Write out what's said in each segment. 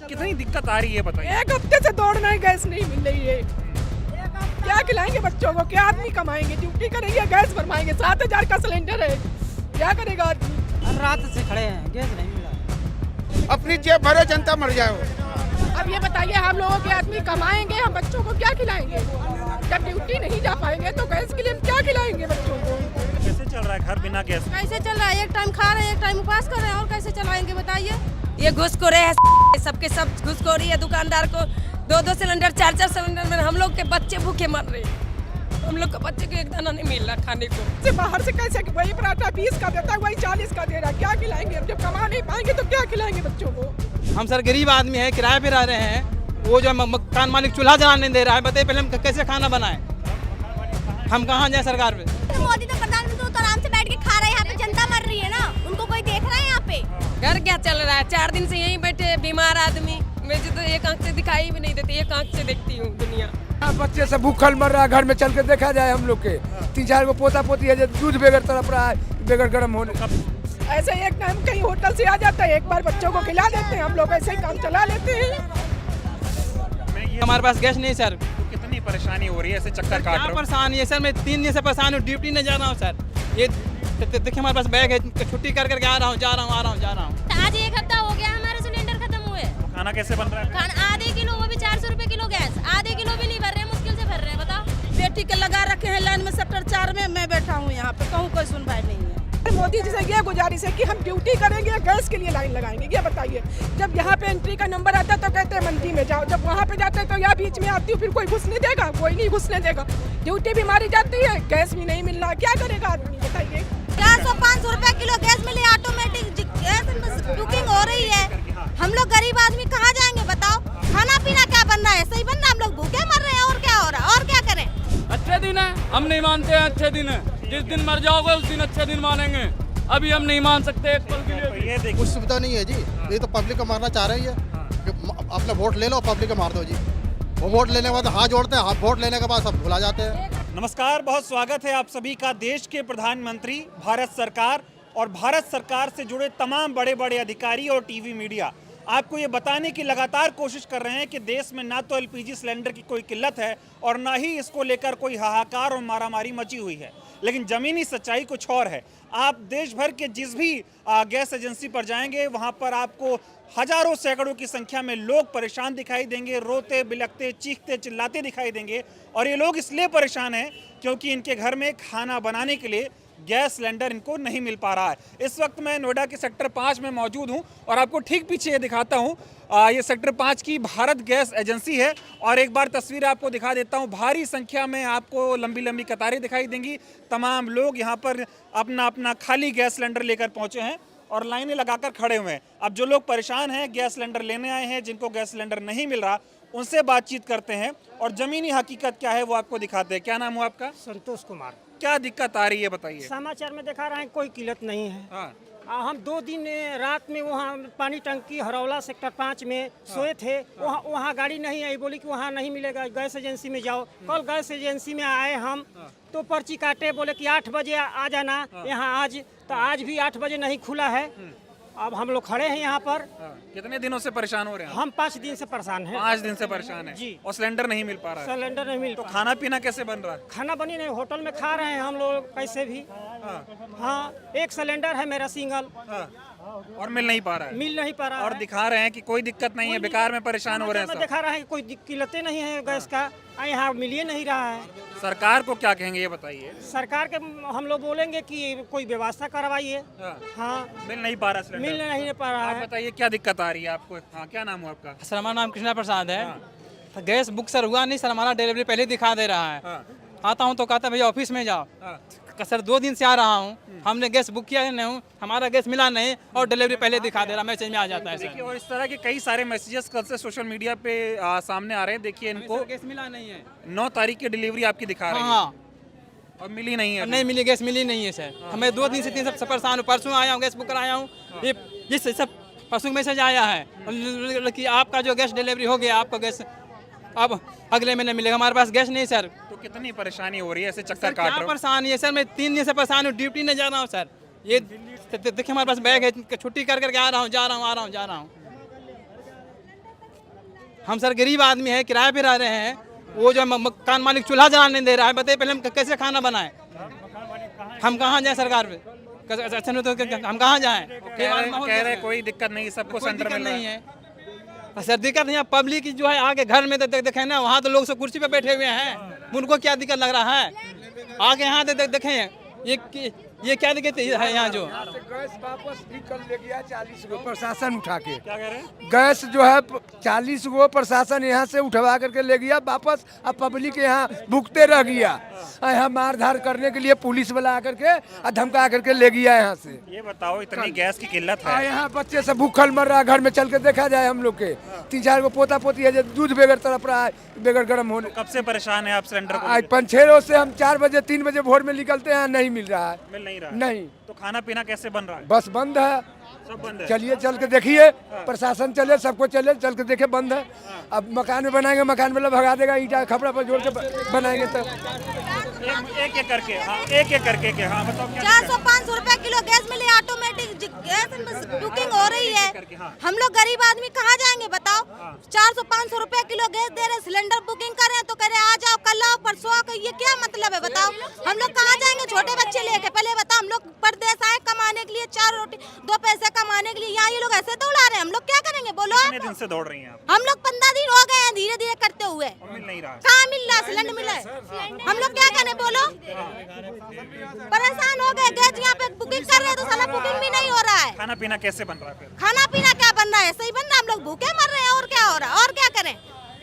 कितनी दिक्कत आ रही है बताइए। एक हफ्ते से दौड़ना है, गैस नहीं मिल रही है। क्या खिलाएंगे बच्चों को, क्या आदमी कमाएंगे, ड्यूटी करेंगे, गैस भरवाएंगे। 7,000 का सिलेंडर है, क्या करेगा आदमी। रात से खड़े हैं, गैस नहीं मिला। अपनी जेब भरे, जनता मर जाए। अब ये बताइए, हम लोगों के आदमी कमाएंगे, हम बच्चों को क्या खिलाएंगे। जब ड्यूटी नहीं जा पाएंगे तो गैस के लिए हम क्या खिलाएंगे बच्चों को। कैसे चल रहा है घर बिना गैस? कैसे चल रहा है? एक टाइम खा रहे हैं, एक टाइम उपवास कर रहे हैं, और कैसे चलाएंगे बताइए। ये घुसखोरे है, सबके सब घुसखोरी है। दुकानदार को 2-2 सिलेंडर 4-4 सिलेंडर में हम लोग के बच्चे भूखे मर रहे हैं। हम लोग के बच्चे को एक दाना नहीं मिल रहा खाने को। से बाहर से कैसे, वही पराठा 20 का देता है, वही 40 का दे रहा है, क्या खिलाएंगे हम। जब कमा नहीं पाएंगे तो क्या खिलाएंगे बच्चों को। हम सर गरीब आदमी हैं, किराए पे रह रहे हैं। वो जो मकान मालिक चूल्हा जलाने नहीं दे रहा है, बताइए पहले हम कैसे खाना बनाएं। हम कहाँ जाए सरकार पे। तो मोदी तो प्रधानमंत्री तो आराम से बैठ के खा रहे हैं, यहाँ पे जनता मर रही है ना, उनको कोई देख रहा है यहाँ पे। घर क्या चल रहा है? 4 दिन से यहीं बैठे बीमार आदमी। मुझे तो एक आंख से दिखाई भी नहीं देती, एक आंख से देखती हूँ दुनिया। बच्चे से भूखल मर रहा है, घर में चल के देखा जाए। हम लोग के 3-4 को पोता पोती है, जो दूध बेगर तड़प रहा है, बेगर गर्म होने। ऐसे एक टाइम कहीं होटल से आ जाता है, एक बार बच्चों को खिला देते हैं, हम लोग ऐसे ही काम चला लेते हैं। हमारे पास गैस नहीं सर। तो कितनी परेशानी हो रही है, ऐसे चक्कर काट रहे हो? परेशानी है सर, मैं 3 दिन से परेशान हूँ, ड्यूटी नहीं जा रहा हूँ सर। ये देखिए हमारे पास बैग है, छुट्टी कर करके आ रहा हूँ, जा रहा हूँ। आज 1 हफ्ता हो गया हमारे सिलेंडर खत्म हुए। तो खाना कैसे बन रहा है? खाना आधे किलो, वो भी 400 रुपए किलो गैस, आधे किलो भी नहीं भर रहे हैं, मुश्किल से भर रहे हैं। बताओ, बेटी के लगा रखे हैं लाइन में, सेक्टर 4 में मैं बैठा हूँ यहाँ पे, कहूँ कोई सुनवाई नहीं है। मोदी जी से ये गुजारिश है कि हम ड्यूटी करेंगे, गैस के लिए लाइन लगाएंगे। ये बताइए, जब यहाँ पे एंट्री का नंबर आता है तो कहते हैं मंडी में जाओ, जब वहाँ पे जाते हैं तो यहाँ बीच में आती हूँ, फिर कोई घुसने देगा? कोई नहीं घुसने देगा। ड्यूटी भी मारी जाती है, गैस भी नहीं मिल रहा, क्या करेगा आदमी बताइए। 400-500 रुपए किलो गैस मिली, ऑटोमेटिक गैस बुकिंग हो रही है। हम लोग गरीब आदमी कहाँ जाएंगे बताओ। खाना पीना क्या बन रहा है? सही बन रहा है, हम लोग भूखे मर रहे हैं, और क्या हो रहा है, और क्या करें। अच्छे दिन है, हम नहीं मानते हैं अच्छे दिन है। जिस दिन मर जाओगे उस दिन अच्छे दिन मानेंगे, अभी हम नहीं मान सकते एक पल के लिए। तो ये देखिए, कुछ सुविधा नहीं है जी। ये तो पब्लिक को मारना चाह रही है कि अपना वोट ले लो, पब्लिक को मार दो जी। वो वोट लेने के बाद हाथ जोड़ते हैं, वोट लेने के बाद सब भुला जाते हैं। नमस्कार, बहुत स्वागत है आप सभी का। देश के प्रधानमंत्री, भारत सरकार और भारत सरकार से जुड़े तमाम बड़े बड़े अधिकारी और टीवी मीडिया आपको ये बताने की लगातार कोशिश कर रहे हैं कि देश में ना तो एलपीजी सिलेंडर की कोई किल्लत है और ना ही इसको लेकर कोई हाहाकार और मारामारी मची हुई है। लेकिन ज़मीनी सच्चाई कुछ और है। आप देश भर के जिस भी गैस एजेंसी पर जाएंगे, वहाँ पर आपको हजारों सैकड़ों की संख्या में लोग परेशान दिखाई देंगे, रोते बिलखते चीखते चिल्लाते दिखाई देंगे। और ये लोग इसलिए परेशान हैं क्योंकि इनके घर में खाना बनाने के लिए गैस सिलेंडर इनको नहीं मिल पा रहा है। इस वक्त मैं नोएडा के सेक्टर 5 में मौजूद हूं और आपको ठीक पीछे ये दिखाता हूं। ये सेक्टर 5 की भारत गैस एजेंसी है और एक बार तस्वीर आपको दिखा देता हूं। भारी संख्या में आपको लंबी लंबी कतारें दिखाई देंगी। तमाम लोग यहां पर अपना अपना खाली गैस सिलेंडर लेकर पहुंचे हैं और लाइनें लगाकर खड़े हुए हैं। अब जो लोग परेशान हैं, गैस सिलेंडर लेने आए हैं, जिनको गैस सिलेंडर नहीं मिल रहा, उनसे बातचीत करते हैं और ज़मीनी हकीकत क्या है वो आपको दिखाते हैं। क्या नाम हुआ आपका? संतोष कुमार। क्या दिक्कत आ रही है बताइए। समाचार में दिखा रहे हैं कोई किल्लत नहीं है। हाँ। हम 2 दिन रात में वहाँ पानी टंकी हरौला सेक्टर 5 में सोए थे। वहाँ गाड़ी नहीं आई, बोली कि वहाँ नहीं मिलेगा, गैस एजेंसी में जाओ। कल गैस एजेंसी में आए हम तो पर्ची काटे, बोले कि 8 बजे आ जाना यहाँ आज। तो आज भी 8 बजे नहीं खुला है। अब हम लोग खड़े हैं यहाँ पर। कितने दिनों से परेशान हो रहे हैं? हम 5 दिन से परेशान हैं। 5 दिन से परेशान है जी। और सिलेंडर नहीं मिल पा रहा है। सिलेंडर नहीं मिल तो पा। खाना पीना कैसे बन रहा है? खाना बनी नहीं, होटल में खा रहे हैं हम लोग कैसे भी। हाँ, एक सिलेंडर है मेरा सिंगल। और मिल नहीं पा रहा है। मिल नहीं पा रहा और है। दिखा रहे हैं कि कोई दिक्कत नहीं है, बेकार में परेशान हो रहे हैं सब। दिखा रहा है कि कोई किल्लतें नहीं है गैस का, यहाँ मिल ही नहीं रहा है। सरकार को क्या कहेंगे ये बताइए। सरकार के हम लोग बोलेंगे कि कोई व्यवस्था करवाइए। हाँ, मिल नहीं पा रहा सिलेंडर। मिल नहीं पा रहा आप है। बताइए क्या दिक्कत आ रही है आपको? हाँ, क्या नाम हुआ आपका? सर, हमारा नाम कृष्णा प्रसाद है। तो गैस बुक सर हुआ नहीं सर, हमारा डिलीवरी पहले दिखा दे रहा है। आता हूँ तो कहता है भैया ऑफिस में जाओ। सर 2 दिन से आ रहा हूँ, हमने गैस बुक किया नहीं हूँ, हमारा गैस मिला नहीं और डिलीवरी पहले दिखा दे रहा, मैसेज में आ जाता है सर। और इस तरह के कई सारे मैसेजेस कल से सोशल मीडिया पे सामने आ रहे हैं। देखिए इनको गैस मिला नहीं है। 9 तारीख की डिलीवरी आपकी दिखा रही है। हाँ, और मिली नहीं है। नहीं मिली, गैस मिली नहीं है सर। हमें 2 दिन से 3 सब परेशान हूँ। परसों आया हूँ, गैस बुक कराया हूँ, ये सब परसों मैसेज आया है कि आपका जो गैस डिलीवरी हो गया, आपको गैस अब अगले महीने मिलेगा। हमारे पास गैस नहीं सर। तो कितनी परेशानी हो रही है, ऐसे चक्कर सर काट क्या रहे हो? परेशानी है सर, मैं 3 दिन से परेशान हूँ, ड्यूटी नहीं जा रहा हूँ सर। ये देखिए हमारे पास बैग है, छुट्टी कर करके आ रहा हूँ, जा रहा हूँ, आ रहा हूँ, जा रहा हूँ। हम सर गरीब आदमी है, किराए पे रह रहे हैं। वो जो मकान मालिक चूल्हा जलाने नहीं दे रहा है, बताइए पहले हम कैसे खाना बनाएं? हम कहाँ जाएं सरकार पे? अच्छा नहीं तो हम कहाँ जाएं? कह रहे कोई दिक्कत नहीं, सबको कोई सेंटर दिक्कत में नहीं है सर, दिक्कत नहीं है। पब्लिक जो है आगे घर में देखें ना, वहाँ तो लोग सब कुर्सी पे बैठे हुए हैं, उनको क्या दिक्कत लग रहा है? आगे यहाँ देखें ये क्या दिक्कत है यहाँ जो गैस वापस भी कर ले गया 40 गो प्रशासन उठा के। क्या कह रहे हैं? गैस जो है 40 गो प्रशासन यहाँ से उठवा करके ले गया वापस। अब पब्लिक यहाँ भुगते रह गया। यहाँ मार धार करने के लिए पुलिस वाला आकर के धमका करके ले गया यहाँ से। ये बताओ, इतनी गैस की किल्लत है, यहाँ बच्चे सब भूखल मर रहा है। घर में चल के देखा जाए हम लोग के 3-4 गो पोता पोती है जो दूध बेगर तड़प रहा है, बेगर गर्म होने। कब से परेशान है आप सिलेंडर को? आज 5-6 रोज से हम 4 बजे 3 बजे भोर में निकलते हैं, नहीं मिल रहा है। मिल नहीं रहा है। नहीं, तो खाना पीना कैसे बन रहा है? बस बंद है, सब बंद है। चलिए चल के देखिए, प्रशासन चले, सबको चले, चल के देखे बंद है। अब मकान में बनाएंगे, मकान में भगा देगा, ईटा खपड़ा पर जोड़ के बनाएंगे तो एक एक करके, हाँ एक एक करके के, हाँ बताओ क्या 400-500 रुपए किलो गैस मिले, ऑटोमेटिक गैस बुकिंग हो रही है। हम लोग गरीब आदमी कहाँ जाएंगे बताओ? 400-500 रुपए किलो गैस दे रहे, सिलेंडर बुकिंग कर रहे हैं तो कह रहे आ जाओ, कल आओ, परसों आओ। ये क्या मतलब है बताओ? हम लोग कहाँ जाएंगे छोटे बच्चे लेके? पहले बताओ, हम लोग परदेश आए कमाने के लिए, 4 रोटी 2 पैसे कमाने के लिए, यहाँ ये लोग ऐसे तो उड़ा रहे हैं। हम लोग क्या करेंगे बोलो? कितने दिन से दौड़ रही हैं आप? हम लोग 15 दिन हो गए हैं धीरे धीरे करते हुए। मिल नहीं रहा है। कहाँ मिल रहा सिलेंडर? मिला है, हम लोग क्या करें बोलो? परेशान हो गए। गैस यहाँ पे बुकिंग कर रहे हैं तो साला बुकिंग भी नहीं हो रहा है। खाना पीना कैसे बन रहा है फिर? खाना पीना क्या बन रहा है? सही बन रहा है, हम लोग भूखे मर रहे हैं। और क्या हो रहा है? और क्या करें?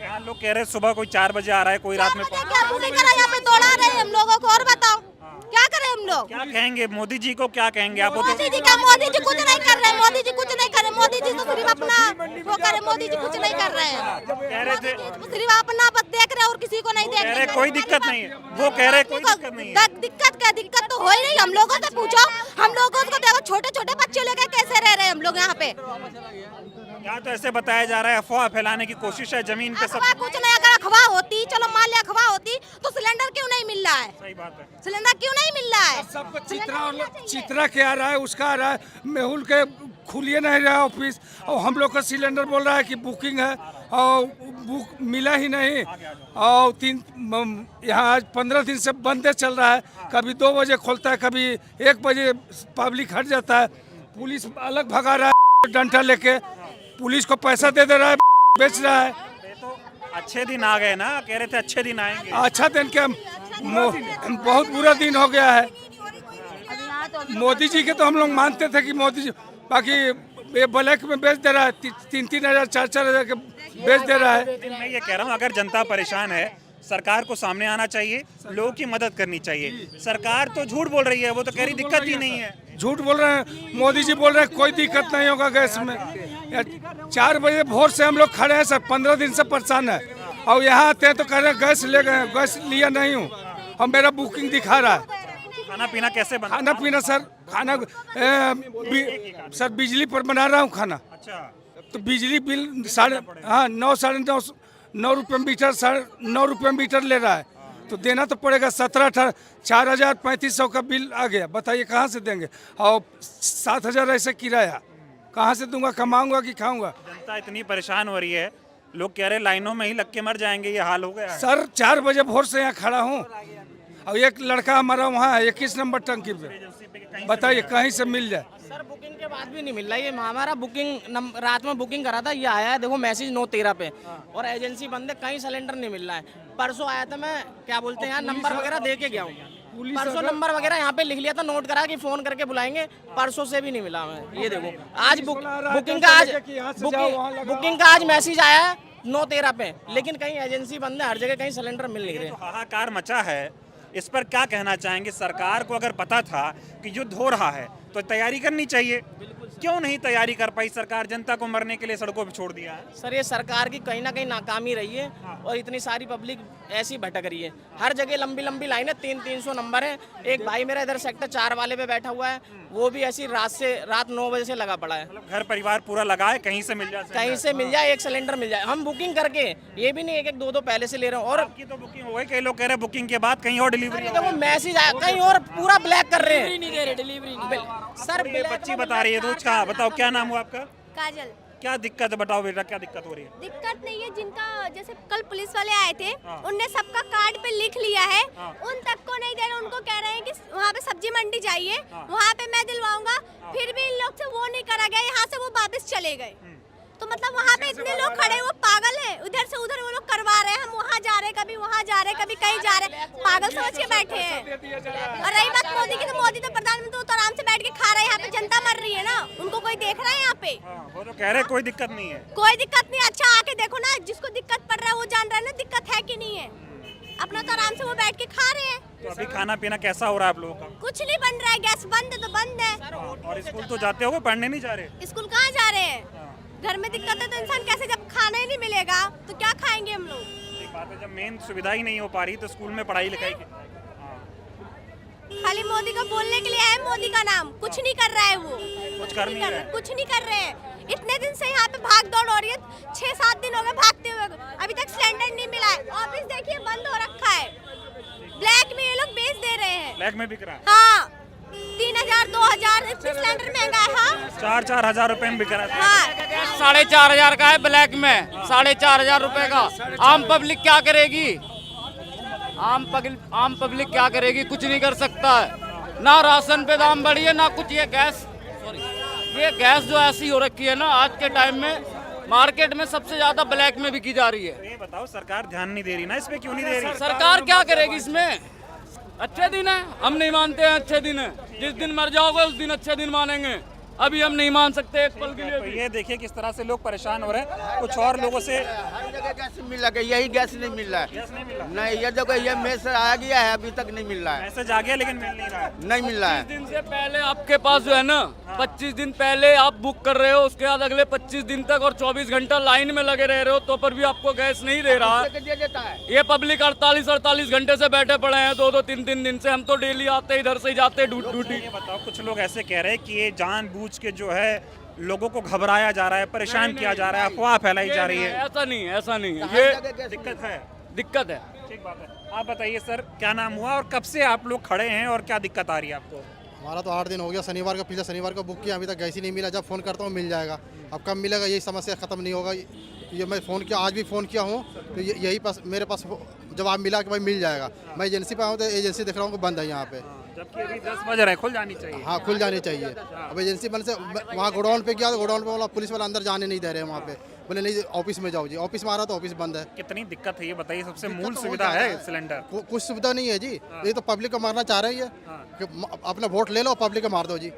यहाँ लोग कह रहे हैं सुबह कोई 4 बजे आ रहा है, कोई रात में क्या बुकिंग करा, यहाँ पे दौड़ा रहे हैं हम लोगों को। और बताओ क्या करें हम लोग? क्या कहेंगे मोदी जी को? क्या कहेंगे आप? मोदी जी क्या? मोदी जी कुछ नहीं कर रहे हैं। मोदी जी कुछ नहीं कर रहे। मोदी जी तो सिर्फ अपना वो करे। मोदी जी कुछ नहीं कर रहे हैं। कह रहे थे, सिर्फ अपना बस देख रहे हैं और किसी को नहीं देख कह रहे रहे। कोई दिक्कत नहीं है, वो कह रहे कोई दिक्कत नहीं है। दिक्कत क्या? दिक्कत तो हो ही नहीं। हम लोगों से पूछो, हम लोगों को देखो, छोटे छोटे बच्चे लेकर कैसे रह रहे हैं हम लोग यहाँ पे। यहाँ तो ऐसे बताया जा रहा है, अफवाह फैलाने की कोशिश है जमीन पे सब। अफवाह कुछ नहीं। अगर अफवाह होती, चलो मान लिया अफवाह होती, तो सिलेंडर क्यों नहीं मिल रहा है? सही बात है। सिलेंडर क्यों नहीं मिल रहा है? सबको चित्रा के आ रहा है, उसका आ रहा है, मेहुल के खुलिए नहीं रहा ऑफिस, और हम लोग का सिलेंडर बोल रहा है कि बुकिंग है और बुक मिला ही नहीं। और यहाँ आज 15 दिन से बंद चल रहा है। कभी 2 बजे खोलता है, कभी 1 बजे पब्लिक हट जाता है। पुलिस अलग भगा रहा है डंडा लेके, पुलिस को पैसा दे रहा है, बेच रहा है। तो अच्छे दिन आ गए ना, कह रहे थे अच्छे दिन आएंगे। अच्छा दिन क्या, बहुत बुरा दिन हो गया है। मोदी जी के तो हम लोग मानते थे कि मोदी जी, बाकी ये ब्लैक में बेच दे रहा है, 3-3 हज़ार 4-4 हज़ार के बेच दे रहा है। लेकिन मैं ये कह रहा हूँ, अगर जनता परेशान है, सरकार को सामने आना चाहिए, लोगों की मदद करनी चाहिए। सरकार तो झूठ बोल रही है, वो तो कह रही दिक्कत ही नहीं है। झूठ बोल रहे हैं, मोदी जी बोल रहे हैं कोई दिक्कत नहीं होगा गैस में। 4 बजे भोर से हम लोग खड़े हैं सर, 15 दिन से परेशान है। और यहाँ आते हैं तो कह रहे हैं गैस ले गए, गैस लिया नहीं हूँ, और मेरा बुकिंग दिखा रहा है। खाना पीना कैसे बना? खाना पीना सर, खाना सर बिजली पर बना रहा हूँ खाना। अच्छा, तो बिजली बिल 9 साढ़े 9 रुपये मीटर, 9 रुपये मीटर ले रहा है, तो देना तो पड़ेगा। 17-18 4,000-3,500 का बिल आ गया, बताइए कहाँ से देंगे? और 7,000 ऐसे किराया कहाँ से दूंगा? कमाऊंगा कि खाऊंगा? जनता इतनी परेशान हो रही है, लोग कह रहे लाइनों में ही लग के मर जाएंगे, ये हाल हो गया है। सर 4 बजे भोर से यहाँ खड़ा हूँ, और एक लड़का हमारा वहाँ है 21 नंबर टंकी पे, बताइए कहीं से मिल जाए। सर बुकिंग के बाद भी नहीं मिल रहा। ये हमारा बुकिंग रात में बुकिंग करा था, ये आया है देखो मैसेज 9:13 पे, और एजेंसी बंद है, कहीं सिलेंडर नहीं मिल रहा है। परसों आया था, मैं क्या बोलते हैं यार, नंबर वगैरह दे के गया हूँ। परसों नंबर वगैरह यहाँ पे लिख लिया था, नोट करा कि फोन करके बुलाएंगे, परसों से भी नहीं मिला हमें। ये देखो आज बुकिंग का आज मैसेज आया है 9:13 पे, लेकिन कहीं एजेंसी बंद है, हर जगह कहीं सिलेंडर मिल नहीं रहे। हाहाकार मचा है, इस पर क्या कहना चाहेंगे? सरकार को अगर पता था कि युद्ध हो रहा है तो तैयारी करनी चाहिए, क्यों नहीं तैयारी कर पाई सरकार? जनता को मरने के लिए सड़कों पर छोड़ दिया है। सर ये सरकार की कहीं ना कहीं नाकामी रही है, और इतनी सारी पब्लिक ऐसी भटक रही है। हर जगह लंबी लंबी लाइन है, 300 नंबर है। एक भाई मेरा इधर सेक्टर 4 वाले पे बैठा हुआ है, वो भी ऐसी रात 9 बजे से लगा पड़ा है। घर परिवार पूरा लगा है, कहीं से मिल जाए, कहीं से मिल जाए, एक सिलेंडर मिल जाए। हम बुकिंग करके, ये भी नहीं 1-1 2-2 पहले से ले रहे हैं। और आपकी तो बुकिंग हो गई, कई लोग कह रहे हैं बुकिंग के बाद कहीं और डिलीवरी। देखो मैसेज आया, कहीं और पूरा ब्लैक कर रहे हैं, डिलीवरी सर। बच्ची बता रही है, रोज कहाँ? बताओ क्या नाम हुआ आपका? काजल। क्या दिक्कत है, बताओ बेटा क्या दिक्कत हो रही है? दिक्कत नहीं है, जिनका जैसे कल पुलिस वाले आए थे उनने सबका कार्ड पे लिख लिया है, उन तक को नहीं दे रहे। उनको कह रहे हैं कि वहाँ पे सब्जी मंडी जाइए, वहाँ पे मैं दिलवाऊंगा, फिर भी इन लोग से वो नहीं करा गया, यहाँ से वो वापस चले गए। तो मतलब वहाँ पे इतने लोग खड़े, वो पागल है, उधर से उधर वो लोग करवा रहे हैं, हम वहाँ जा रहे हैं, कभी वहाँ जा रहे हैं, कभी कहीं जा रहे हैं, पागल समझ के बैठे हैं। और रही बात मोदी की, तो मोदी तो प्रधानमंत्री तो आराम से बैठ के खा रहे हैं, यहाँ पे जनता मर रही है ना, उनको कोई देख रहा है यहाँ पे? वो तो कह रहे कोई दिक्कत नहीं है। कोई दिक्कत नहीं। अच्छा आके देखो ना, जिसको दिक्कत पड़ रहा है वो जान रहा है ना दिक्कत है कि नहीं है। अपना तो आराम से वो बैठ के खा रहे हैं। तो अभी खाना पीना कैसा हो रहा है आप लोगों का? कुछ नहीं बन रहा है, गैस बंद है तो बंद है। और स्कूल तो जाते हो, पढ़ने नहीं जा रहे? स्कूल कहाँ जा रहे हैं? घर में दिक्कत है तो इंसान कैसे, जब खाना ही नहीं मिलेगा तो क्या खाएंगे हम लोग? एक बात है, जब मेन सुविधा ही नहीं हो पा रही तो स्कूल में पढ़ाई लिखाई खाली मोदी को बोलने के लिए है, मोदी का नाम कुछ नहीं कर रहा है, वो कुछ कर नहीं रहा है। कुछ नहीं कर रहे हैं। इतने दिन से यहाँ पे भाग दौड़ हो रही है, 6-7 दिन हो गए भागते हुए, अभी तक सिलेंडर नहीं मिला है। ऑफिस देखिए बंद हो रखा है, ब्लैक में ये लोग बेच दे रहे हैं। ब्लैक में बिक रहा है? हाँ, 3000 2000 इतने सिलेंडर महंगा है। हाँ, 4-4 हजार रुपए में बिक रहा है। हाँ, 4,500 का है ब्लैक में, 4,500 रुपए का। आम पब्लिक क्या करेगी? आम पब्लिक क्या करेगी? कुछ नहीं कर सकता है। ना राशन पे दाम बढ़ी है, ना कुछ। ये गैस जो ऐसी हो रखी है ना, आज के टाइम में मार्केट में सबसे ज्यादा ब्लैक में बिकी जा रही है। ये बताओ, सरकार ध्यान नहीं दे रही ना इस पे, क्यों नहीं दे रही? सरकार क्या करेगी इसमें? अच्छे दिन है, हम नहीं मानते हैं अच्छे दिन है। जिस दिन मर जाओगे उस दिन अच्छे दिन मानेंगे, अभी हम नहीं मान सकते एक पल के लिए तो भी। ये देखिए किस तरह से लोग परेशान हो रहे हैं। कुछ और लोगों से गैस मिल रहा है, यही गैस नहीं मिल रहा है। गैस नहीं मिला? नहीं, ये देखो ये मैसेज आ गया है, अभी तक नहीं मिल रहा है। मैसेज आ गया लेकिन मिल नहीं रहा है। नहीं मिल रहा 25 है। दिन से पहले आपके पास जो है ना, 25 दिन पहले आप बुक कर रहे हो, उसके बाद अगले 25 दिन तक और 24 घंटा लाइन में लगे रह रहे हो, तो पर भी आपको गैस नहीं दे रहा है। दे देता है। ये पब्लिक 48 घंटे से बैठे पड़े हैं, 2-2 3-3 दिन से। हम तो डेली आते हैं, इधर से ही जाते हैं ड्यूटी। ये बताओ, कुछ लोग ऐसे कह रहे हैं कि ये जानबूझ के जो है लोगों को घबराया जा रहा है, परेशान किया जा रहा है, अफवाह फैलाई जा रही है। ऐसा नहीं है, ऐसा नहीं है, ये दिक्कत है। दिक्कत है। ठीक बात है। आप बताइए सर, क्या नाम हुआ और कब से आप लोग खड़े हैं और क्या दिक्कत आ रही है आपको? हमारा तो 8 दिन हो गया, शनिवार का, पिछले शनिवार को बुक किया, अभी तक गैस ही नहीं मिला। जब फ़ोन करता हूँ मिल जाएगा, अब कब मिलेगा यही समस्या ख़त्म नहीं होगा। ये मैं फ़ोन किया, आज भी फ़ोन किया हूँ, तो यही पास मेरे पास जवाब मिला कि भाई मिल जाएगा। मैं एजेंसी पर आऊँ तो एजेंसी देख रहा हूँ कि बंद है यहाँ पे। जबकि अभी 10 बज रहे हैं, खुल जानी चाहिए। हाँ, खुल जानी चाहिए। अब एजेंसी बंद से वहाँ गोडाउन पे गया तो गोडाउन पे बोला पुलिस वाला अंदर जाने नहीं दे रहे हैं वहाँ पे, बोले नहीं ऑफिस में जाओ जी। ऑफिस में आ रहा तो ऑफिस बंद है। कितनी दिक्कत है ये बताइए? सबसे मूल सुविधा है सिलेंडर। कुछ सुविधा नहीं है जी। ये तो पब्लिक को मारना चाह रही है कि अपना वोट ले लो, पब्लिक को मार दो जी।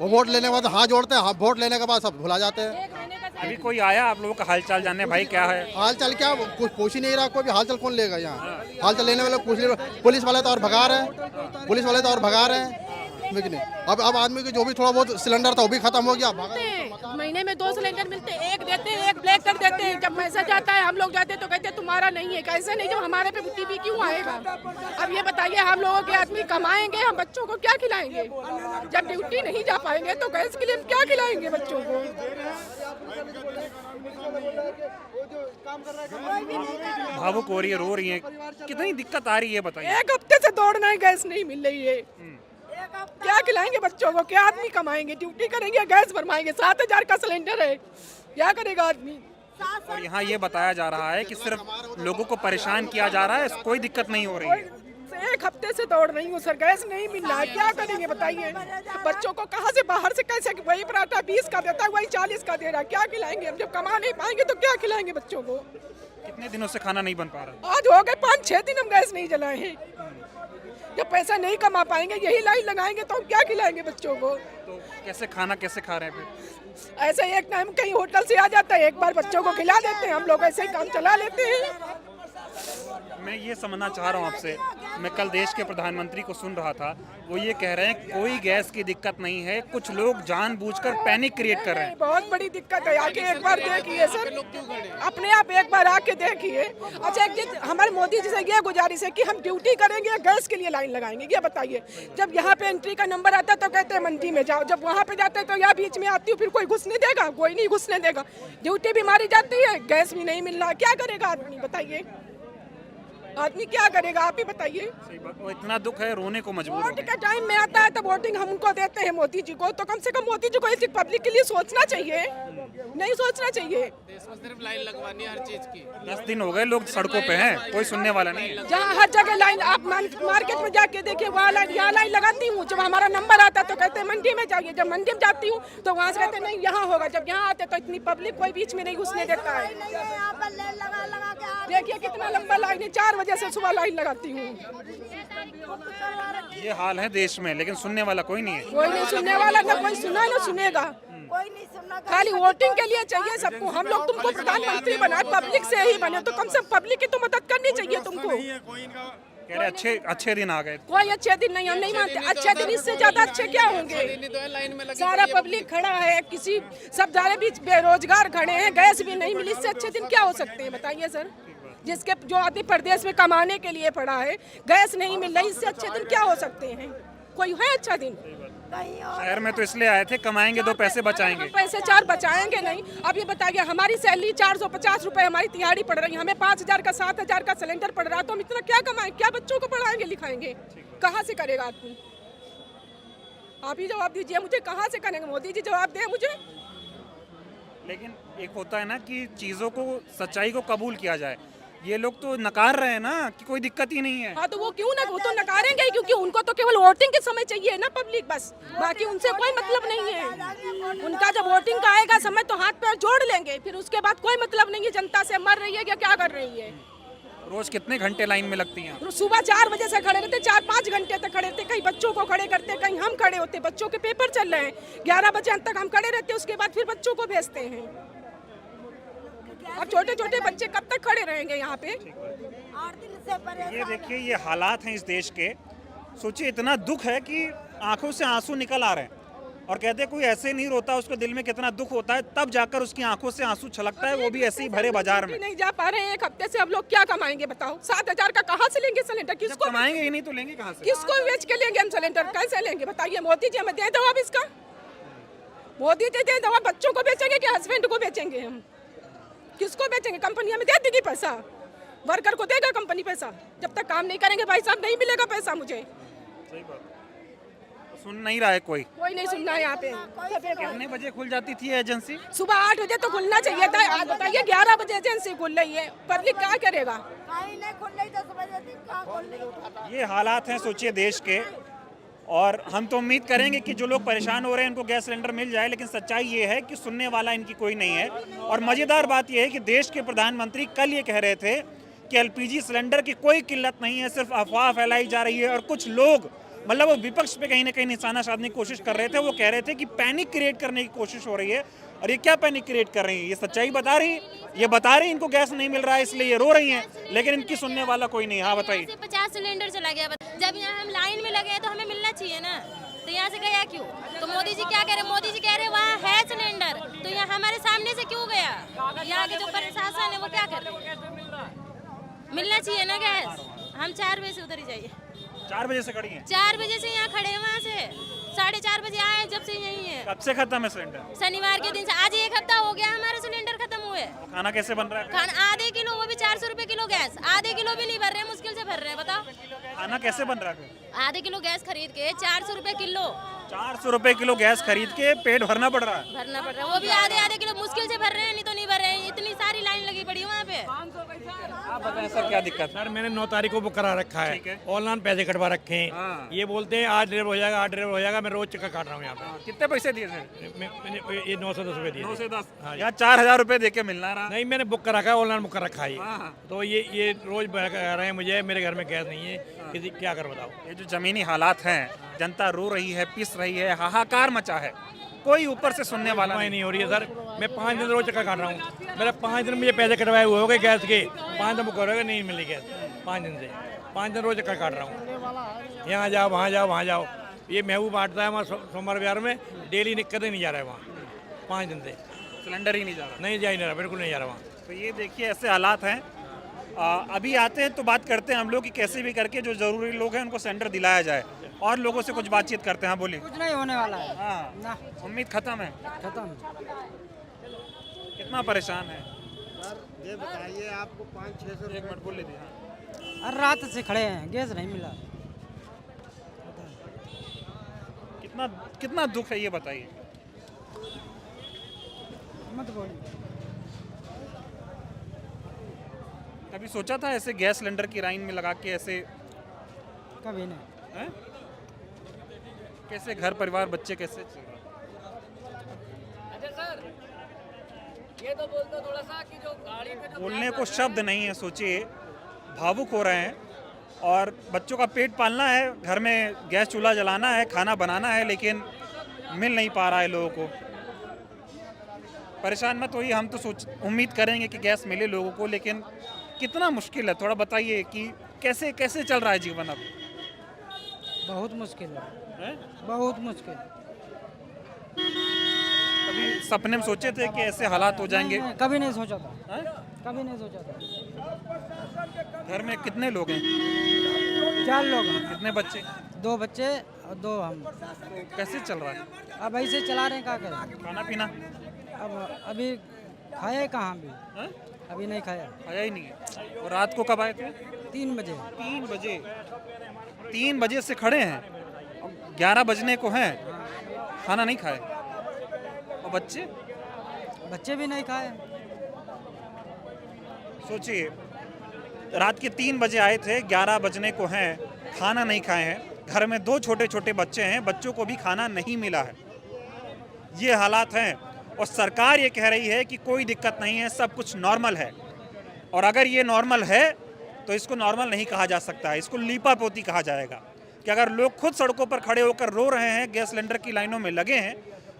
वो वोट लेने के बाद हाथ जोड़ते हैं, वोट लेने के बाद सब भुला जाते हैं। अभी कोई आया आप लोगों का हालचाल जानने, भाई क्या है हाल चाल? क्या कुछ पूछ ही नहीं रहा कोई भी। हाल चाल कौन लेगा यहाँ? हाल चाल लेने वाले पूछ ले। पुलिस वाले तो और भगा रहे हैं, पुलिस वाले तो और भगा रहे हैं। लेकिन अब आदमी को जो भी थोड़ा बहुत सिलेंडर था वो भी खत्म हो गया। महीने में 2 सिलेंडर मिलते हैं, एक देते हैं, एक ब्लैक कर देते हैं। जब मैसेज आता है हम लोग जाते हैं तो कहते हैं तुम्हारा नहीं है। कैसे नहीं, जब हमारे पे टीवी क्यों आएगा? अब ये बताइए, हम लोगों के आदमी कमाएंगे, हम बच्चों को क्या खिलाएंगे? जब ड्यूटी नहीं जा पाएंगे तो गैस के लिए हम क्या खिलाएंगे बच्चों को? भावुक हो रही है, रो रही है, कितनी दिक्कत आ रही है बताइए? 1 हफ्ते से दौड़ना है, गैस नहीं मिल रही है। क्या खिलाएंगे बच्चों को? क्या आदमी कमाएंगे? ड्यूटी करेंगे, गैस भरवाएंगे, 7000 का सिलेंडर है, क्या करेगा आदमी? और यहाँ ये बताया जा रहा है कि सिर्फ लोगों को परेशान किया जा रहा है, कोई दिक्कत नहीं हो रही है। 1 हफ्ते से दौड़ रही हूँ सर, गैस नहीं मिल रहा है, क्या करेंगे बताइए? बच्चों को कहाँ से बाहर से कैसे, वही पराठा 20 का देता है, वही 40 का दे रहा है, क्या खिलाएंगे? हम जब कमा नहीं पाएंगे तो क्या खिलाएंगे बच्चों को? कितने दिनों से खाना नहीं बन पा रहा? आज हो गए 5-6 दिन हम गैस नहीं जलाए हैं। जब पैसा नहीं कमा पाएंगे, यही लाइन लगाएंगे तो हम क्या खिलाएंगे बच्चों को? तो कैसे खाना कैसे खा रहे हैं फिर? ऐसे एक टाइम कहीं होटल से आ जाता है, एक बार बच्चों को खिला देते हैं, हम लोग ऐसे ही काम चला लेते हैं। मैं ये समझना चाह रहा हूँ आपसे, मैं कल देश के प्रधानमंत्री को सुन रहा था, वो ये कह रहे हैं कोई गैस की दिक्कत नहीं है, कुछ लोग जानबूझकर पैनिक क्रिएट कर रहे हैं। बहुत बड़ी दिक्कत है, आके एक बार देखिए सर, अपने आप एक बार आके देखिए। अच्छा, एक चीज हमारे मोदी जी से ये गुजारिश है कि हम ड्यूटी करेंगे, गैस के लिए लाइन लगाएंगे। ये बताइए, जब यहाँ पे एंट्री का नंबर आता है तो कहते हैं मंडी में जाओ, जब वहाँ पे जाते हैं तो यहाँ बीच में आती हूँ, फिर कोई घुसने देगा? कोई नहीं घुसने देगा। ड्यूटी भी मारी जाती है, गैस भी नहीं मिल रहा, क्या करेगा आदमी बताइए? आदमी क्या करेगा, आप ही बताइए। सही बात, वो इतना दुख है, रोने को मजबूर हो वोट गए। का टाइम में आता है तो वोटिंग हम उनको देते हैं मोदी जी को, तो कम से कम मोदी जी को इसी पब्लिक के लिए सोचना चाहिए, नहीं सोचना चाहिए। सिर्फ लाइन लगवानी हर चीज की। 10 दिन हो गए लोग सड़कों पे हैं, कोई सुनने वाला नहीं है। जहाँ हर जगह लाइन, आप मार्केट में जाके देखिए, वहाँ लाइन, यहाँ लाइन लगाती हूँ, जब हमारा नंबर आता है तो कहते हैं मंडी में जाइए, जब मंडी में जाती हूँ तो वहाँ से कहते हैं नहीं यहाँ होगा, जब यहाँ आते तो इतनी पब्लिक कोई बीच में नहीं घुसने देता है। देखिए कितना लंबा लाइन है, 4 बजे से सुबह लाइन लगाती हूँ। ये हाल है देश में, लेकिन सुनने वाला कोई नहीं है। कोई नहीं सुनने वाला, ना कोई सुना ना सुनेगा, खाली वोटिंग के लिए चाहिए सबको। हम लोग तुमको प्रधानमंत्री बनाए, पब्लिक से ही बने, तो कम से कम पब्लिक की तो मदद करनी चाहिए तुमको। कह रहे अच्छे दिन आ गए। कोई अच्छे दिन नहीं, हम नहीं मानते अच्छे दिन, इससे ज्यादा अच्छे क्या होंगे। सारा पब्लिक खड़ा है, किसी सब सारे बीच बेरोजगार खड़े हैं, गैस भी नहीं मिली, इससे अच्छे दिन क्या हो सकते हैं बताइए सर। जिसके जो आदमी प्रदेश में कमाने के लिए पड़ा है, गैस नहीं मिल रही, इससे अच्छे दिन क्या हो सकते हैं। कोई है अच्छा दिन? शहर में तो इसलिए आए थे, कमाएंगे 2 पैसे बचाएंगे। पैसे 4 बचाएंगे नहीं। अब ये बताइए, हमारी सैलरी 450 रुपए हमारी तिहाड़ी पड़ रही है, हमें 5000 का 7000 का सिलेंडर पड़ रहा है, तो हम इतना क्या कमाएंगे, क्या बच्चों को पढ़ाएंगे लिखाएंगे, कहाँ से करेगा आदमी? आप ही जवाब दीजिए मुझे, कहाँ से करेंगे? मोदी जी जवाब दे मुझे। लेकिन एक होता है ना कि चीजों को, सच्चाई को कबूल किया जाए। ये लोग तो नकार रहे हैं ना कि कोई दिक्कत ही नहीं है। हाँ तो वो क्यों ना, वो तो नकारेंगे ही, क्योंकि उनको तो केवल वोटिंग के समय चाहिए ना पब्लिक, बस बाकी उनसे कोई मतलब नहीं है। उनका जब वोटिंग का आएगा समय तो हाथ पैर जोड़ लेंगे, फिर उसके बाद कोई मतलब नहीं है जनता से, मर रही है या क्या कर रही है। रोज कितने घंटे लाइन में लगती हैं? सुबह 4 बजे से खड़े रहते, 4-5 घंटे तक खड़े रहते, कहीं बच्चों को खड़े करते, कहीं हम खड़े होते, बच्चों के पेपर चल रहे हैं, 11 बजे तक हम खड़े रहते, उसके बाद फिर बच्चों को भेजते हैं। अब छोटे छोटे बच्चे कब तक खड़े रहेंगे यहाँ पे? ये देखिए, ये हालात हैं इस देश के। सोचिए, इतना दुख है कि आंखों से आंसू निकल आ रहे हैं, और कहते हैं कोई ऐसे नहीं रोता, उसके दिल में कितना दुख होता है, तब जाकर उसकी आंखों से आंसू छलकता है, वो भी ऐसे ही भरे बाजार में। नहीं जा पा रहे हैं, 1 हफ्ते से हम लोग क्या कमाएंगे बताओ? 7000 का कहाँ से लेंगे सिलेंडर? किसको कमाएंगे ही नहीं तो लेंगे कहाँ से? किसको बेच के लेंगे हम सिलेंडर? कैसे लेंगे बताइए? मोदी जी हमें दे दो अब इसका, मोदी जी दे दो। बच्चों को बेचेंगे कि हस्बैंड को बेचेंगे हम? किसको बेचेंगे? कंपनी हमें दे देगी पैसा, वर्कर को देगा कंपनी पैसा? जब तक काम नहीं करेंगे भाई साहब नहीं मिलेगा पैसा मुझे। सही बात। सुन नहीं रहा है कोई नहीं सुनना है यहाँ पे। कितने बजे खुल जाती थी एजेंसी? सुबह 8 बजे तो खुलना चाहिए था, आज बताइए 11 बजे एजेंसी खुल रही है, पब्लिक क्या करेगा? ये हालात हैं सोचिए देश के, और हम तो उम्मीद करेंगे कि जो लोग परेशान हो रहे हैं उनको गैस सिलेंडर मिल जाए, लेकिन सच्चाई ये है कि सुनने वाला इनकी कोई नहीं है। और मज़ेदार बात ये है कि देश के प्रधानमंत्री कल ये कह रहे थे कि एलपीजी सिलेंडर की कोई किल्लत नहीं है, सिर्फ अफवाह फैलाई जा रही है। और कुछ लोग, मतलब वो विपक्ष पे कहीं ना कहीं निशाना साधने की कोशिश कर रहे थे, वो कह रहे थे कि पैनिक क्रिएट करने की कोशिश हो रही है। और ये क्या पैनिक क्रिएट कर रही है? ये सच्चाई बता रही, ये बता रही इनको गैस नहीं मिल रहा है इसलिए ये रो रही हैं, लेकिन इनकी सुनने वाला कोई नहीं। हाँ बताइए। 50 सिलेंडर चला गया, जब यहाँ हम लाइन में लगे हैं तो हमें मिलना चाहिए ना, तो यहाँ से गया क्यों? तो मोदी जी क्या कह रहे हैं? मोदी जी कह रहे हैं वहाँ है सिलेंडर, तो यहाँ हमारे सामने से क्यों गया? यहाँ के जो प्रशासन है वो क्या कर रहे हैं? मिलना चाहिए ना गैस। हम 4 बजे से उधर ही जाइए, 4 बजे से खड़ी हैं? 4 बजे से यहाँ खड़े हैं, वहाँ से 4:30 बजे आए, जब से यही है। कब से खत्म है सिलेंडर? शनिवार के दिन से, आज 1 हफ्ता हो गया हमारे सिलेंडर खत्म हुए। खाना कैसे बन रहा है? खाना आधे किलो, वो भी 400 रुपए किलो गैस, आधे किलो भी नहीं भर रहे हैं, मुश्किल से भर रहे हैं। बताओ खाना कैसे बन रहा है? आधे किलो गैस खरीद के 400 रुपए किलो, 400 रुपए किलो गैस खरीद के पेट भरना पड़ रहा है। भरना पड़ रहा है, वो भी आधे किलो मुश्किल से भर रहे हैं, नहीं तो नहीं भर रहे हैं। इतनी सारी लाइन लगी पड़ी है वहाँ पे। आप बताएं सर, क्या दिक्कत? सर मैंने 9 तारीख को बुक करा रखा ठीक है। है, ऑनलाइन पैसे कटवा रखे हैं। हाँ। ये बोलते हैं आज डिलीवर हो जाएगा, आज डिलीवर हो जाएगा। मैं रोज चक्कर काट रहा हूँ यहाँ पे। कितने पैसे दिए थे? मैंने ये 910 रुपये दिए 9 थे। से 10। हाँ। यहाँ 4000 रुपए दे के मिलना रहा। नहीं, मैंने बुक करा रखा है, ऑनलाइन बुक कर रखा है। हाँ। तो ये रोज कह रहे हैं मुझे, मेरे घर में गैस नहीं है, किसी क्या कर बताओ। ये जो जमीनी हालात हैं, जनता रो रही है, पिस रही है, हाहाकार मचा है, कोई ऊपर से सुनने वाला नहीं हो रही है सर। मैं 5 दिन रोज चक्कर काट रहा हूँ, मेरा 5 दिन मुझे पैसे कटवाए हुए हो गए गैस के, 5 दिन बुक करोगे नहीं मिली गैस 5 दिन से। 5 दिन रोज चक्कर काट रहा हूँ, यहाँ जाओ वहाँ जाओ वहाँ जाओ। ये महबूब बांटता है वहाँ सोमवार बाजार में, डेली कदे नहीं जा रहा है वहाँ 5 दिन से। सिलेंडर ही नहीं जा रहा। नहीं जा ही नहीं रहा, बिल्कुल नहीं जा रहा वहाँ। तो ये देखिए ऐसे हालात हैं। अभी आते हैं तो बात करते हैं हम लोग कि कैसे भी करके जो जरूरी लोग हैं उनको सिलेंडर दिलाया जाए, और लोगों से कुछ बातचीत करते हैं। हाँ बोलिए। कुछ नहीं होने वाला है। हाँ, उम्मीद खत्म है। खत्म। कितना परेशान है? ये बताइए आपको 500-600 एक मिनट बोल लीजिए। हाँ। और रात से खड़े हैं, गैस नहीं मिला। कितना कितना दुख है ये बताइए। मत बोलिए। कभी सोचा था ऐसे गैस सिलेंडर की लाइन में लगा के ऐसे कभी नहीं। हैं? कैसे घर परिवार बच्चे कैसे चल रहा? ये तो बोल दो थोड़ा सा कि जो गाड़ी पे बोलने को शब्द नहीं है। सोचिए, भावुक हो रहे हैं और बच्चों का पेट पालना है, घर में गैस चूल्हा जलाना है, खाना बनाना है, लेकिन मिल नहीं पा रहा है लोगों को। परेशान मत होइए, हम तो उम्मीद करेंगे कि गैस मिले लोगों को, लेकिन कितना मुश्किल है थोड़ा बताइए कि कैसे कैसे चल रहा है जीवन अब? बहुत मुश्किल है, हैं? बहुत मुश्किल। कभी सपने में सोचे थे कि ऐसे हालात हो जाएंगे? नहीं, कभी नहीं सोचा था, हैं? कभी नहीं सोचा था। घर में कितने लोग हैं? 4 लोग हैं, कितने बच्चे? 2 बच्चे और 2 हम। तो कैसे चल रहा है अब ऐसे चला रहे हैं, क्या करें। खाना पीना? अब अभी खाए कहाँ भी, हैं? अभी नहीं खाया। खाया ही नहीं है। और रात को कब आए थे? 3 बजे। 3 बजे। 3 बजे से खड़े हैं, 11 बजने को हैं, खाना नहीं खाए। और बच्चे बच्चे भी नहीं खाए। सोचिए, रात के 3 बजे आए थे, 11 बजने को हैं, खाना नहीं खाए हैं। घर में 2 छोटे छोटे बच्चे हैं, बच्चों को भी खाना नहीं मिला है। ये हालात हैं और सरकार ये कह रही है कि कोई दिक्कत नहीं है, सब कुछ नॉर्मल है। और अगर ये नॉर्मल है तो इसको नॉर्मल नहीं कहा जा सकता है, इसको लीपापोती कहा जाएगा। कि अगर लोग खुद सड़कों पर खड़े होकर रो रहे हैं, गैस सिलेंडर की लाइनों में लगे हैं,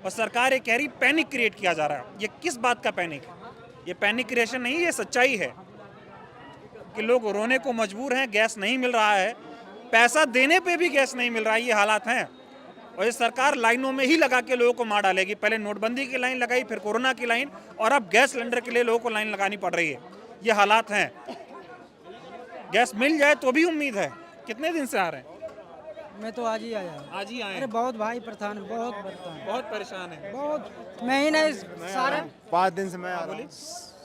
और सरकार ये कह रही पैनिक क्रिएट किया जा रहा है। ये किस बात का पैनिक? ये पैनिक क्रिएशन नहीं, ये सच्चाई है कि लोग रोने को मजबूर हैं, गैस नहीं मिल रहा है, पैसा देने पे भी गैस नहीं मिल रहा है। ये हालात हैं और ये सरकार लाइनों में ही लगा के लोगों को मार डालेगी। पहले नोटबंदी की लाइन लगाई, फिर कोरोना की लाइन, और अब गैस सिलेंडर के लिए लोगों को लाइन लगानी पड़ रही है। ये हालात हैं। गैस मिल जाए तो भी उम्मीद है। कितने दिन से आ रहे हैं? मैं तो आज ही आया। आज ही आए अरे हैं। बहुत भाई परेशान है, बहुत परेशान, बहुत परेशान है। बहुत। मैं ही नहीं, सारे 5 दिन से मैं आ रहा हूँ।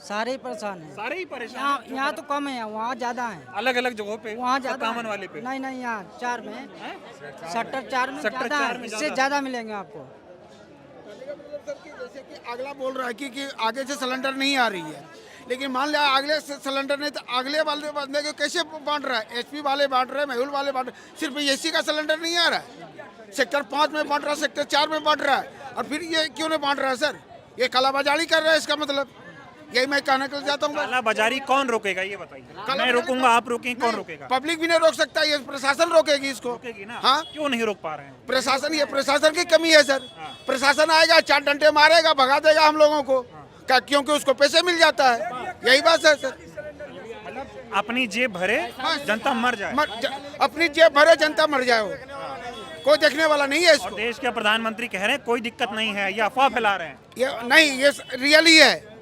सारे ही परेशान हैं। सारे ही परेशान यहाँ हैं। यहाँ तो कम है, वहाँ ज़्यादा है। अलग अलग जगहों पे, वहाँ ज़्यादा 57 है। वाले पे। नहीं नहीं, यहाँ 4 में, हैं? सेक्टर 4 में सेक्टर ज़्यादा 4 है, में इससे ज़्यादा। ज़्यादा मिलेंगे आपको। जैसे कि अगला बोल रहा है कि आगे से सिलेंडर नहीं आ रही है, लेकिन मान लिया अगले से सिलेंडर नहीं तो अगले वाले बंदे को कैसे बांट रहा है? एचपी वाले बांट रहे हैं, मेहुल वाले बांट रहे हैं। सिर्फ एसी का सिलेंडर नहीं आ रहा है, सेक्टर 5 में बांट रहा है, सेक्टर 4 में बांट रहा है। और फिर ये क्यों नहीं बांट रहा है सर? ये कालाबाजारी कर रहा है, इसका मतलब यही मैं कहना कर जाता हूँ। काला बाजारी कौन रोकेगा ये बताइए? मैं रोकूंगा, आप रोकेंगे, कौन रोकेगा? पब्लिक भी नहीं रोक सकता, ये प्रशासन रोकेगी इसको। रोकेगी ना? हाँ, क्यों नहीं रोक पा रहे हैं? प्रशासन, ये प्रशासन की कमी है सर। प्रशासन आएगा, 4 डंडे मारेगा, भगा देगा हम लोगों को, क्योंकि उसको पैसे मिल जाता है। यही बात है सर। मतलब अपनी जेब भरे, जनता मर जाए। अपनी जेब भरे, जनता मर जाए, वो कोई देखने वाला नहीं है और इसको। देश के प्रधानमंत्री कह रहे हैं कोई दिक्कत नहीं है, ये अफवाह फैला रहे हैं। ये नहीं, ये रियल ही है।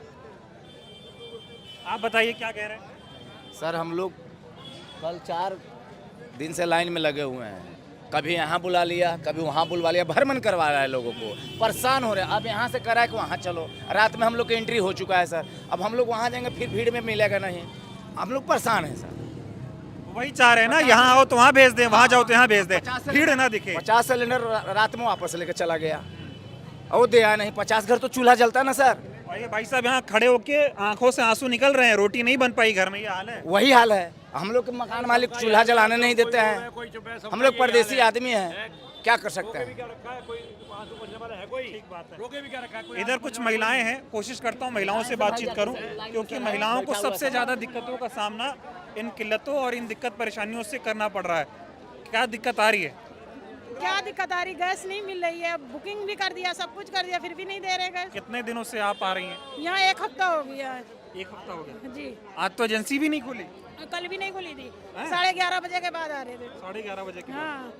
आप बताइए क्या कह रहे हैं? सर हम लोग कल 4 दिन से लाइन में लगे हुए हैं, कभी यहाँ बुला लिया, कभी वहाँ बुलवा लिया, भरमन करवा रहा है लोगों को, परेशान हो रहे हैं। अब यहाँ से करा है कि वहाँ चलो, रात में हम लोग की एंट्री हो चुका है सर। अब हम लोग वहाँ जाएंगे, फिर भीड़ में मिलेगा नहीं, हम लोग परेशान हैं सर। वही चाह रहे हैं ना, यहाँ आओ तो वहाँ भेज दें, वहाँ जाओ तो यहाँ भेज दें, भीड़ ना दिखे। 50 सिलेंडर रात में वापस लेकर चला गया, और दिया नहीं। 50 घर तो चूल्हा जलता ना सर। और ये भाई साहब यहाँ खड़े होके आंखों से आंसू निकल रहे हैं, रोटी नहीं बन पाई घर में, ये हाल है। वही हाल है। हम लोग के मकान मालिक चूल्हा जलाने नहीं देते हैं, हम लोग परदेसी आदमी हैं, क्या कर सकते हैं? इधर कुछ महिलाएं हैं, कोशिश करता हूँ महिलाओं से बातचीत करूं, क्योंकि महिलाओं को सबसे ज़्यादा दिक्कतों का सामना इन किल्लतों और इन दिक्कत परेशानियों से करना पड़ रहा है। क्या दिक्कत आ रही है? क्या दिक्कत आ रही? गैस नहीं मिल रही है, बुकिंग भी कर दिया, सब कुछ कर दिया, फिर भी नहीं दे रहे गैस। कितने दिनों से आप आ रही हैं? यहाँ 1 हफ्ता हो गया है। 1 हफ्ता हो गया जी। आज तो एजेंसी भी नहीं खुली? कल भी नहीं खुली थी, हैं? 11:30 बजे के बाद आ रहे थे। 11:30 बजे के बाद। हाँ,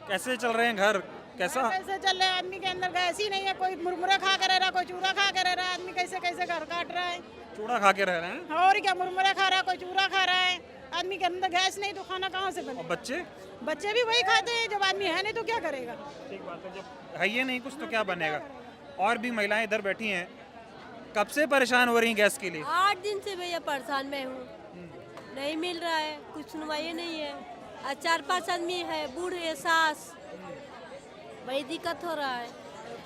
कैसे चल रहे हैं घर? कैसा? कैसे चल रहे हैं? आदमी के अंदर गैस ही नहीं है, कोई मुरमुरा खा कर रह रहा, कोई चूरा खा कर रह रहा। आदमी कैसे कैसे घर काट रहा है। चूड़ा खा के रह रहे हैं? और क्या, मुरमुरा खा रहा है, कोई चूरा खा रहा है। आदमी के अंदर गैस नहीं तो खाना कहाँ से और बने? बच्चे? बच्चे भी वही खाते हैं, जब आदमी है नहीं तो क्या करेगा? ठीक बात है, जब है ये नहीं कुछ तो क्या बनेगा। और भी महिलाएं इधर बैठी हैं, कब से परेशान हो रही हैं गैस के लिए? 8 दिन से भैया परेशान मैं हूँ। नहीं मिल रहा है, कुछ सुनवाई नहीं है। और 4-5 आदमी है, बूढ़े सास, बड़ी दिक्कत हो रहा है।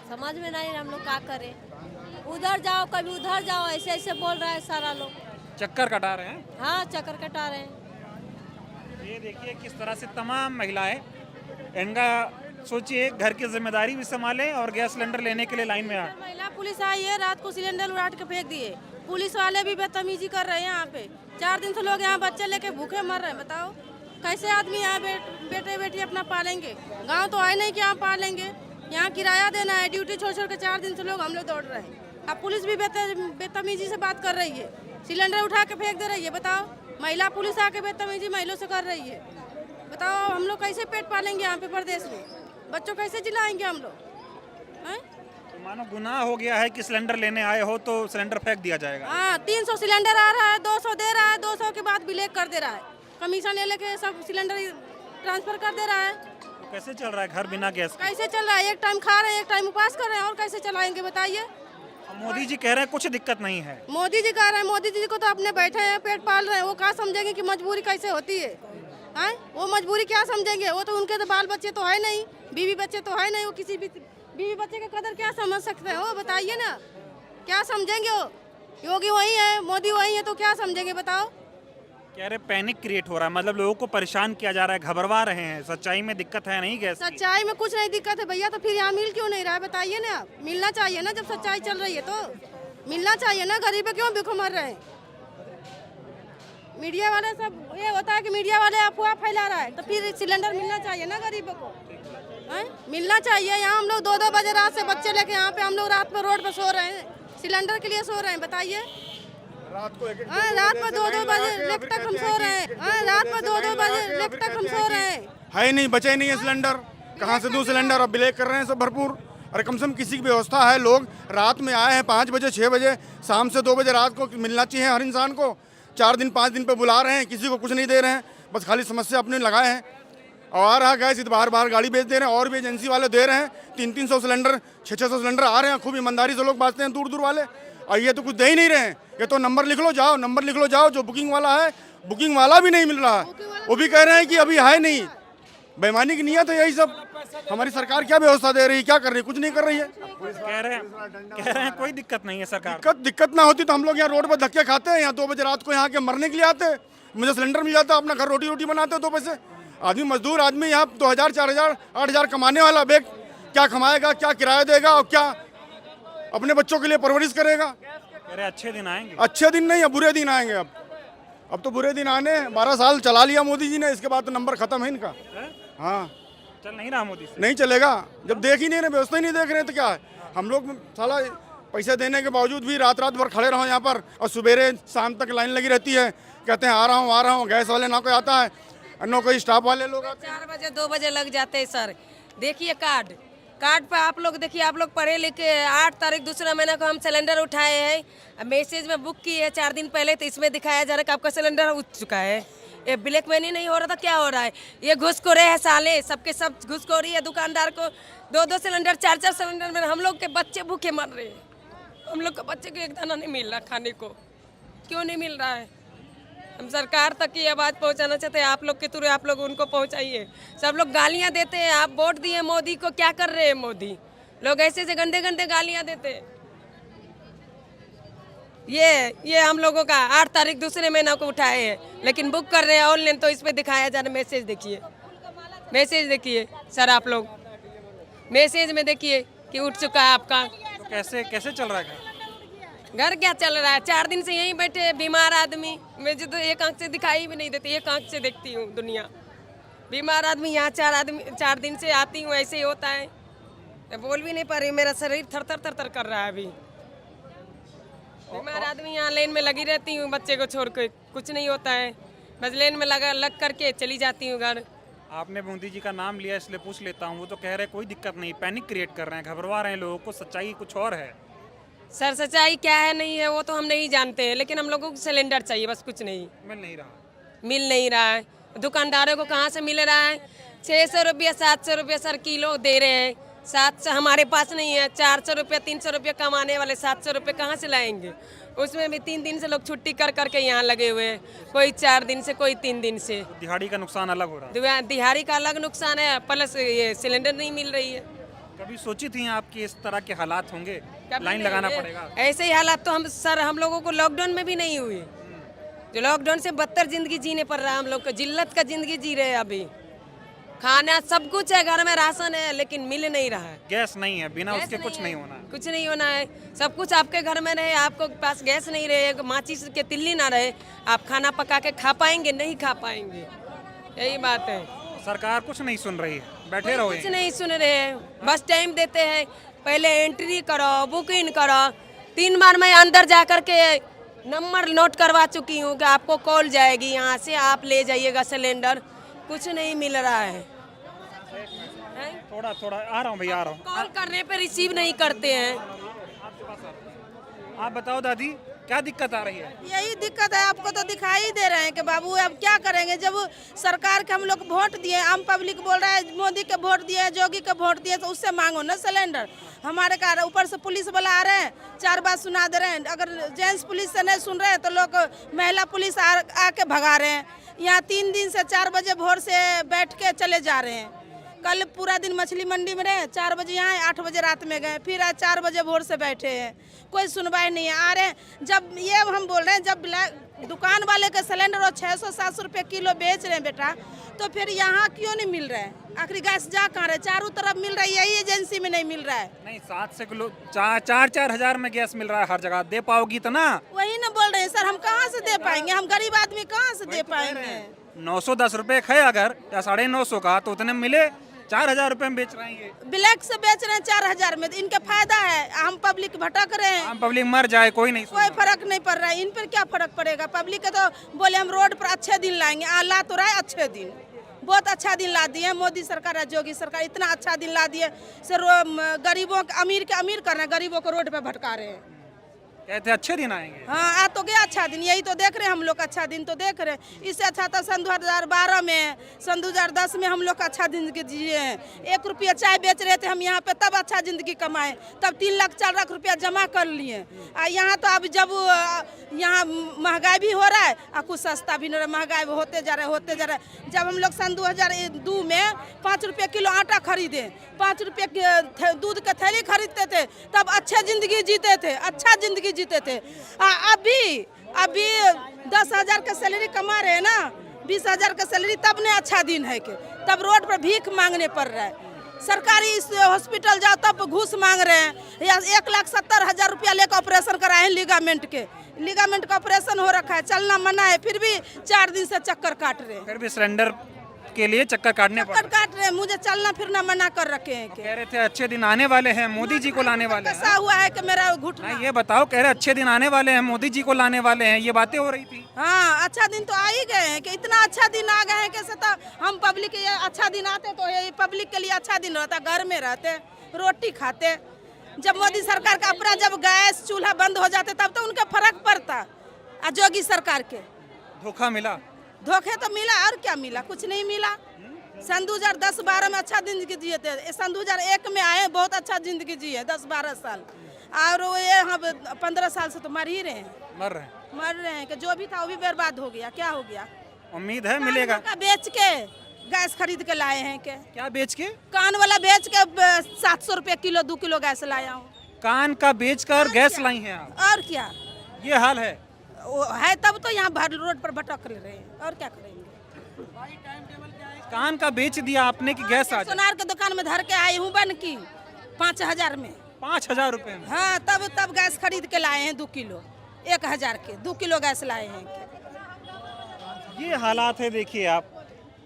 समझ में नहीं हम लोग क्या करें। उधर जाओ कभी उधर जाओ, ऐसे ऐसे बोल रहा है सारा लोग। चक्कर कटा रहे हैं। हाँ चक्कर कटा रहे हैं। ये देखिए किस तरह से तमाम महिलाएं, इनका सोचिए घर की जिम्मेदारी भी संभालें और गैस सिलेंडर लेने के लिए लाइन में आ। महिला पुलिस आई है, रात को सिलेंडर उड़ाट के फेंक दिए। पुलिस वाले भी बदतमीजी कर रहे हैं यहाँ पे। 4 दिन से लोग यहाँ बच्चे लेके भूखे मर रहे हैं। बताओ कैसे आदमी यहाँ बेटे बेटी अपना पालेंगे। गांव तो आए नहीं कि यहाँ पालेंगे। यहाँ किराया देना है, ड्यूटी छोड़ छोड़ के 4 दिन से लोग हम लोग दौड़ रहे हैं। अब पुलिस भी बदतमीजी से बात कर रही है, सिलेंडर उठा के फेंक दे रही है। बताओ महिला पुलिस आके बदतमीजी महिलाओं से कर रही है। बताओ हम लोग कैसे पेट पालेंगे यहाँ पे प्रदेश में, बच्चों कैसे जिलाएंगे हम लोग हैं? तो मानो गुनाह हो गया है कि सिलेंडर लेने आए हो तो सिलेंडर फेंक दिया जाएगा। हाँ 300 सिलेंडर आ रहा है, 200 दे रहा है, 200 के बाद ब्लैक कर दे रहा है, कमीशन ले लेके सब सिलेंडर ट्रांसफर कर दे रहा है। तो कैसे चल रहा है घर बिना गैस के? कैसे चल रहा है? एक टाइम खा रहे हैं, एक टाइम उपवास कर रहे हैं, और कैसे चलाएंगे बताइए। मोदी जी कह रहे हैं कुछ दिक्कत नहीं है। मोदी जी कह रहे हैं, मोदी जी को तो अपने बैठे हैं पेट पाल रहे हैं, वो क्या समझेंगे कि मजबूरी कैसे होती है? हैं? वो मजबूरी क्या समझेंगे? वो तो उनके तो बाल बच्चे तो है नहीं, बीवी बच्चे तो है नहीं, वो किसी भी बीवी बच्चे की कदर क्या समझ सकते हैं? वो बताइए ना, क्या समझेंगे? वो योगी वही है, मोदी वही है, तो क्या समझेंगे बताओ? कह रहे पैनिक क्रिएट हो रहा है, मतलब लोगों को परेशान किया जा रहा है, घबरवा रहे हैं। सच्चाई में दिक्कत है नहीं गैस की? सच्चाई में कुछ नहीं दिक्कत है भैया, तो फिर यहाँ मिल क्यों नहीं रहा है बताइए ना? मिलना चाहिए ना, जब सच्चाई चल रही है तो मिलना चाहिए ना। गरीब क्यों भूखे मर रहे हैं? मीडिया वाले सब ये होता है कि मीडिया वाले अफवाह फैला रहा है, तो फिर सिलेंडर मिलना चाहिए ना गरीबों को, हैं? मिलना चाहिए। यहाँ हम लोग 2-2 बजे रात से बच्चे लेके यहाँ पे हम लोग रात में रोड पे सो रहे हैं, सिलेंडर के लिए सो रहे हैं बताइए। रात में 2-2 बजे तक हम सो रहे हैं। रात में 2-2 बजे तक हम सो रहे हैं। है नहीं, बचे ही नहीं है सिलेंडर, कहाँ से दूं सिलेंडर? अब ब्लैक कर रहे हैं सब भरपूर। अरे कम से कम किसी की व्यवस्था है। लोग रात में आए हैं 5 बजे 6 बजे, शाम से 2 बजे रात को मिलना चाहिए हर इंसान को। 4 दिन 5 दिन पे बुला रहे हैं, किसी को कुछ नहीं दे रहे हैं, बस खाली समस्या अपने लगाए हैं। और आ रहा गैस बाहर बाहर गाड़ी भेज दे रहे हैं, और भी एजेंसी वाले दे रहे हैं। 300-300 सिलेंडर 600-600 सिलेंडर आ रहे हैं। खूब ईमानदारी से लोग बांटते हैं दूर दूर वाले, और ये तो कुछ दे ही नहीं रहे हैं। ये तो नंबर लिख लो जाओ, नंबर लिख लो जाओ। जो बुकिंग वाला है, बुकिंग वाला भी नहीं मिल रहा है, वो भी कह रहे हैं कि अभी है नहीं। बेईमानी की नियत है यही सब। हमारी सरकार क्या व्यवस्था दे रही है, क्या कर रही है? कुछ नहीं कर रही है। कह रहे हैं कोई दिक्कत नहीं है सरकार। दिक्कत ना होती तो हम लोग यहाँ रोड पर धक्के खाते हैं। यहाँ 2 बजे रात को यहाँ के मरने के लिए आते हैं, मुझे सिलेंडर मिल जाता, अपना घर रोटी बनाते 2 पैसे। आदमी मजदूर आदमी यहाँ 2000 4000 8000 कमाने वाला बेग क्या कमाएगा, क्या किराया देगा, और क्या अपने बच्चों के लिए परवरिश करेगा? कह रहे अच्छे दिन आएंगे। अच्छे दिन नहीं, अब बुरे दिन आएंगे। अब तो बुरे दिन आने। 12 साल चला लिया मोदी जी ने, इसके बाद तो नंबर खत्म है इनका। हाँ चल नहीं रहा मोदी से। नहीं चलेगा, जब देख ही नहीं रहे, व्यवस्था ही नहीं देख रहे तो क्या है? हम लोग साला पैसे देने के बावजूद भी रात भर खड़े रहो यहाँ पर, और सवेरे शाम तक लाइन लगी रहती है। कहते हैं आ रहा हूँ, गैस वाले ना कोई आता है, न कोई स्टाफ वाले लोग आते हैं। 4 बजे 2 बजे लग जाते हैं सर। देखिए कार्ड पे आप लोग देखिए, आप लोग पढ़े लिखे। 8 तारीख दूसरा महीना को हम सिलेंडर उठाए हैं, मैसेज में बुक किए 4 दिन पहले, तो इसमें दिखाया जा रहा है कि आपका सिलेंडर उठ चुका है। ये ब्लैक मनी नहीं हो रहा था, क्या हो रहा है? ये घुसखोरे है साले, सबके सब घुसखोरी है। दुकानदार को 2-2 सिलेंडर 4-4 सिलेंडर में हम लोग के बच्चे भूखे मर रहे हैं। हम लोग के बच्चे को एक दाना नहीं मिल रहा खाने को। क्यों नहीं मिल रहा है? हम सरकार तक की आवाज़ पहुंचाना चाहते हैं, आप लोग के थ्रू आप लोग उनको पहुंचाइए। सब लोग गालियां देते हैं, आप वोट दिए मोदी को, क्या कर रहे हैं मोदी लोग? ऐसे से गंदे गंदे गालियां देते हैं। ये हम लोगों का 8 तारीख दूसरे महीना को उठाए हैं, लेकिन बुक कर रहे हैं ऑनलाइन, तो इस पर दिखाया जा रहा है। मैसेज देखिए सर, आप लोग मैसेज में देखिए कि उठ चुका है आपका। तो कैसे चल रहा है घर? क्या चल रहा है? 4 दिन से यहीं बैठे बीमार आदमी, मुझे तो एक आंख से दिखाई भी नहीं देती, एक आंख से देखती हूँ दुनिया। बीमार आदमी यहाँ 4 दिन से आती हूँ, ऐसे ही होता है। मैं बोल भी नहीं पा रही, मेरा शरीर थर-थर कर रहा है अभी। बीमार आदमी यहाँ लाइन में लगी रहती हूँ, बच्चे को छोड़ के कुछ नहीं होता है, बस लाइन में लग करके चली जाती हूँ घर। आपने मोदी जी का नाम लिया इसलिए पूछ लेता हूँ, वो तो कह रहे कोई दिक्कत नहीं, पैनिक क्रिएट कर रहे हैं, घबरवा रहे हैं लोगों को। सच्चाई कुछ और है। सर सच्चाई क्या है नहीं है वो तो हम नहीं जानते हैं, लेकिन हम लोगों को सिलेंडर चाहिए, बस कुछ नहीं। मिल नहीं रहा है। दुकानदारों को कहाँ से मिल रहा है? 600 रुपया 700 रुपया सर किलो दे रहे हैं। 700 हमारे पास नहीं है। 400 रुपया 300 रुपया कमाने वाले 700 रुपये कहाँ से लाएंगे? उसमें भी 3 दिन से लोग छुट्टी कर करके यहाँ लगे हुए हैं, कोई 4 दिन से, कोई 3 दिन से। दिहाड़ी का नुकसान अलग हो रहा है। दिहाड़ी का अलग नुकसान है, प्लस ये सिलेंडर नहीं मिल रही है। कभी सोची थी आपकी इस तरह के हालात होंगे, कभी लाइन नहीं लगाना है। पड़ेगा? ऐसे ही हालात तो हम लोगों को लॉकडाउन में भी नहीं हुई। जो लॉकडाउन से बदतर जिंदगी जीने पड़ रहा है हम लोग को, जिल्लत का जिंदगी जी रहे हैं अभी। खाना सब कुछ है, घर में राशन है, लेकिन मिल नहीं रहा है। गैस नहीं है, बिना गैस उसके कुछ है, नहीं होना है। कुछ नहीं होना है। सब कुछ आपके घर में रहे, आपको पास गैस नहीं रहे, माचिस के तिल्ली ना रहे, आप खाना पका के खा पाएंगे? नहीं खा पाएंगे। यही बात है। सरकार कुछ नहीं सुन रही है, बैठे रहो। कुछ नहीं सुन रहे हैं, बस टाइम देते हैं, पहले एंट्री करो, बुकिंग करो। 3 बार मैं अंदर जा कर के नंबर नोट करवा चुकी हूँ कि आपको कॉल जाएगी, यहाँ से आप ले जाइएगा सिलेंडर। कुछ नहीं मिल रहा है। थोड़ा आ रहा हूँ भैया, आ रहा हूँ। कॉल करने पे रिसीव नहीं करते हैं। आप बताओ दादी, क्या दिक्कत आ रही है? यही दिक्कत है, आपको तो दिखाई दे रहे हैं कि बाबू अब क्या करेंगे। जब सरकार के हम लोग वोट दिए, आम पब्लिक बोल रहा है मोदी के वोट दिए, जोगी के वोट दिए, तो उससे मांगो ना सिलेंडर। हमारे का ऊपर से पुलिस वाला आ रहे हैं, 4 बात सुना दे रहे हैं। अगर जेंट्स पुलिस से नहीं सुन रहे हैं तो लोग महिला पुलिस आके भगा रहे हैं। यहाँ 3 दिन से 4 बजे भोर से बैठ के चले जा रहे हैं। कल पूरा दिन मछली मंडी में रहे, 4 बजे यहाँ 8 बजे रात में गए, फिर आज 4 बजे भोर से बैठे हैं। कोई सुनवाई नहीं है। आ रहे हैं, जब ये हम बोल रहे हैं, जब दुकान वाले के सिलेंडर और 600-700 रुपये किलो बेच रहे हैं बेटा, तो फिर यहाँ क्यों नहीं मिल रहा है? आखिर गैस जा कहाँ रहे? चारों तरफ मिल रहा है, यही एजेंसी में नहीं मिल रहा है। नहीं, 7 से किलो 4 हजार में गैस मिल रहा है हर जगह। दे पाओगी तो ना? वही ना बोल रहे हैं सर, हम कहाँ से दे पाएंगे? हम गरीब आदमी कहाँ से दे पाएंगे? 910 रुपए है अगर, या 950 का, तो उतने मिले 4000 रुपए में बेच रहे हैं। ये ब्लैक से बेच रहे हैं 4000 में, इनका फायदा है। हम पब्लिक भटक रहे हैं, आम पब्लिक मर जाए कोई नहीं कोई फर्क नहीं पड़ रहा है। इन पर क्या फर्क पड़ेगा? पब्लिक के तो बोले हम रोड पर अच्छे दिन लाएंगे, ला तो रहा है अच्छे दिन, बहुत अच्छा दिन ला दिए मोदी सरकार और योगी सरकार। इतना अच्छा दिन ला दिए, गरीबों के अमीर कर रहे हैं, गरीबों को रोड पे भटका रहे हैं। कहते अच्छे दिन आएंगे। हाँ, आ तो गया अच्छा दिन, यही तो देख रहे हैं हम लोग। अच्छा दिन तो देख रहे हैं। इससे अच्छा था सन 2012 में, सन 2010 में हम लोग अच्छा जिंदगी जिए हैं। 1 रुपया चाय बेच रहे थे हम यहाँ पे, तब अच्छा जिंदगी कमाए, तब 3 लाख 4 लाख रुपया जमा कर लिए। यहाँ तो अब जब यहाँ महंगाई भी हो रहा है और कुछ सस्ता भी नहीं रहा, महंगाई होते जा रहा है। जब हम लोग सन 2002 में 5 रुपये किलो आटा खरीदे, 5 रुपये दूध के थैली खरीदते थे, तब अच्छा जिंदगी जीते थे, अच्छा जिंदगी जीते थे। अभी 10,000 का सैलरी कमा रहे हैं ना, 20,000 का सैलरी, तब ने अच्छा दिन है कि तब रोड पर भीख मांगने पड़ रहा है। सरकारी हॉस्पिटल जाओ तब घूस मांग रहे हैं। या 1,70,000 रुपया लेकर ऑपरेशन कराए हैं लिगामेंट का ऑपरेशन हो रखा है, चलना मना है, फिर भी 4 दिन से चक्कर काट रहे हैं। फिर भी सिलेंडर के लिए चक्कर काटने काट रहे हैं। मुझे चलना फिरना मना कर रखे हैं। कह रहे थे अच्छे दिन आने वाले हैं, मोदी जी को लाने वाले हैं। ऐसा हुआ है कि मेरा घुटना। ये बताओ, कह रहे अच्छे दिन आने वाले हैं, मोदी जी को लाने वाले हैं, ये बातें हो रही थी। हाँ, अच्छा दिन तो आ ही गए हैं कि इतना अच्छा दिन आ गए हैं। कैसे तो हम पब्लिक ये अच्छा दिन आते तो ये पब्लिक के लिए अच्छा दिन रहता, घर में रहते, रोटी खाते। जब मोदी सरकार का अपना जब गैस चूल्हा बंद हो जाते तब तो उनका फर्क पड़ता। योगी सरकार के धोखा मिला, धोखे तो मिला, और क्या मिला? कुछ नहीं मिला। सन 2010-12 में अच्छा जिंदगी जिए थे, सन 2001 में आए, बहुत अच्छा जिंदगी जिए 10-12 साल, और ये हम 15 साल से तो मर ही रहे हैं। मर रहे हैं कि जो भी था वो भी बर्बाद हो गया। क्या हो गया? उम्मीद है मिलेगा। बेच के गैस खरीद के लाए हैं। क्या बेच के? कान वाला बेच के 700 रुपये किलो 2 किलो गैस लाया हूँ। कान का बेचकर गैस लाई हैं आप? और क्या, ये हाल है तब तो यहाँ रोड पर भटक रहे हैं, और क्या करेंगे? कान का बेच दिया आपने कि गैस आ जाए? सोनार के दुकान में धर के आई हूँ बन की 5,000 में। 5,000 रुपए में? हाँ, तब गैस खरीद के लाए हैं 2 किलो, 1,000 के 2 किलो गैस लाए हैं। ये हालात है। देखिए आप,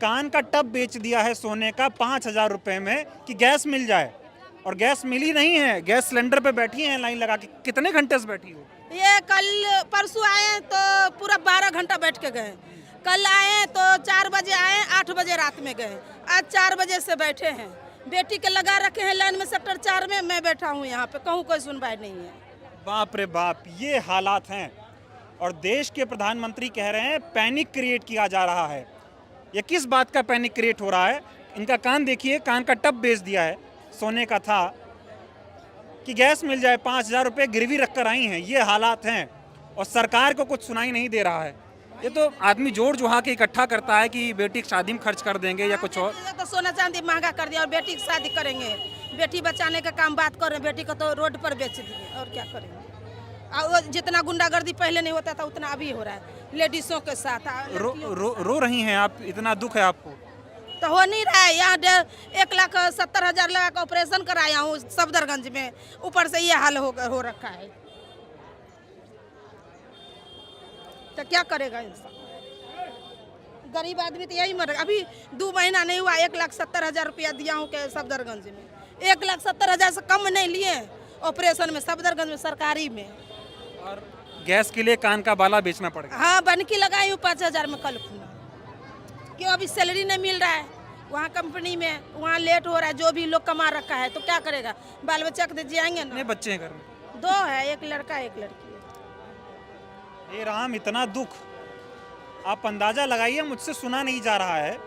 कान का टब बेच दिया है सोने का 5,000 रुपए में कि गैस मिल जाए, और गैस मिली नहीं है। गैस सिलेंडर पे बैठी हैं लाइन लगा के। कितने घंटे से बैठी हो? ये कल परसों आए तो पूरा 12 घंटा बैठ के गए। कल आए तो 4 बजे आए, 8 बजे रात में गए। आज 4 बजे से बैठे हैं। बेटी के लगा रखे हैं लाइन में सेक्टर 4 में, मैं बैठा हूँ यहाँ पे, कहूँ कोई सुनवाई नहीं है। बाप रे बाप, ये हालात हैं। और देश के प्रधानमंत्री कह रहे हैं पैनिक क्रिएट किया जा रहा है। ये किस बात का पैनिक क्रिएट हो रहा है? इनका कान देखिए, कान का टब बेच दिया है, सोने का था, कि गैस मिल जाए। 5,000 रुपये गिरवी रख कर आई हैं। ये हालात हैं। और सरकार को कुछ सुनाई नहीं दे रहा है। ये तो आदमी जोड़ जुहा के इकट्ठा करता है कि बेटी की शादी में खर्च कर देंगे या कुछ और। तो सोना चांदी महंगा कर दिया और बेटी की शादी करेंगे, बेटी बचाने का काम बात कर रहे हैं, बेटी को तो रोड पर बेच दिए और क्या करेंगे। और जितना गुंडागर्दी पहले नहीं होता था उतना अभी हो रहा है लेडीजों के साथ। रो रही हैं आप, इतना दुख है आपको? तो हो नहीं रहा है। यहाँ 1,70,000 लगा का ऑपरेशन कराया हूँ सफदरगंज में, ऊपर से ये हाल हो रखा है, तो क्या करेगा इंसान? गरीब आदमी तो यही मर। अभी 2 महीना नहीं हुआ 1,70,000 रुपया दिया हूँ के सफदरगंज में, 1,70,000 से कम नहीं लिए ऑपरेशन में सफदरगंज में सरकारी में। और गैस के लिए कान का बाला बेचना पड़ेगा। हाँ, बनकी लगाई हूँ 5,000 में कल खुना, क्यों अभी सैलरी नहीं मिल रहा है वहाँ कंपनी में, वहाँ लेट हो रहा है, जो भी लोग कमा रखा है तो क्या करेगा? बाल बच्चा के जिएंगे ना। बच्चे हैं घर में? 2 है, एक लड़का एक लड़की। हे राम, इतना दुख। आप अंदाजा लगाइए, मुझसे सुना नहीं जा रहा है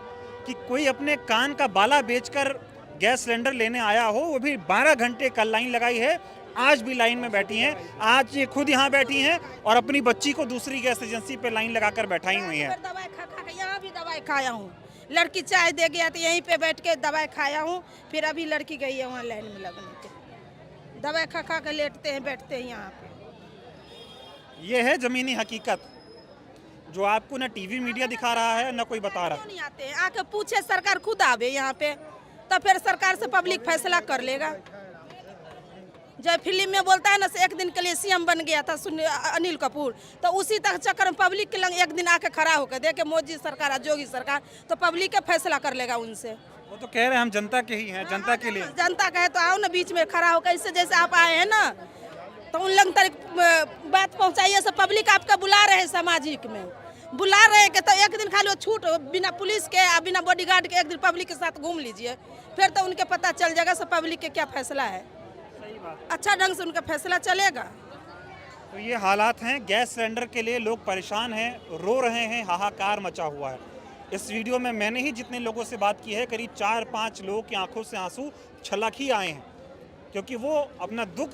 कि कोई अपने कान का बाला बेचकर गैस सिलेंडर लेने आया हो, वो भी 12 घंटे कल लाइन लगाई है, आज भी लाइन में बैठी हैं। आज ये खुद यहाँ बैठी हैं और अपनी बच्ची को दूसरी गैस एजेंसी पे लाइन लगाकर बैठाई हुई हैं। दवाई खा खा के यहाँ भी दवाई खाया हूँ, लड़की चाय दे गया तो यहीं पे बैठ के दवाई खाया हूँ, फिर अभी लड़की गई है वहाँ लाइन में लगने के, दवाई खा खा के लेटते हैं बैठते हैं यहाँ पे। ये है जमीनी हकीकत जो आपको ना टीवी मीडिया दिखा रहा है ना कोई बता रहा है। नहीं आते हैं, आके पूछे, सरकार खुद आवे यहाँ पे तो फिर सरकार से पब्लिक फैसला कर लेगा। जब फिल्म में बोलता है ना, से 1 दिन के लिए सीएम बन गया था अनिल कपूर, तो उसी तक चक्कर में पब्लिक के लंग 1 दिन आके खड़ा होकर देखे मोदी सरकार जोगी सरकार, तो पब्लिक का फैसला कर लेगा उनसे। वो तो कह रहे हैं हम जनता के ही हैं, जनता के लिए। जनता कहे तो आओ ना बीच में खड़ा होकर, इससे जैसे आप आए हैं ना, तो उन लंग तक बात पहुँचाइए। सब पब्लिक आपका बुला रहे हैं, सामाजिक में बुला रहे हैं कि तो 1 दिन खाली छूट बिना पुलिस के बिना बॉडीगार्ड के 1 दिन पब्लिक के साथ घूम लीजिए, फिर तो उनके पता चल जाएगा सब पब्लिक के क्या फैसला है, अच्छा ढंग से उनका फैसला चलेगा। तो ये हालात हैं, गैस सिलेंडर के लिए लोग परेशान हैं, रो रहे हैं, हाहाकार मचा हुआ है। इस वीडियो में मैंने ही जितने लोगों से बात की है, करीब 4-5 लोगों की आंखों से आंसू छलक ही आए हैं, क्योंकि वो अपना दुख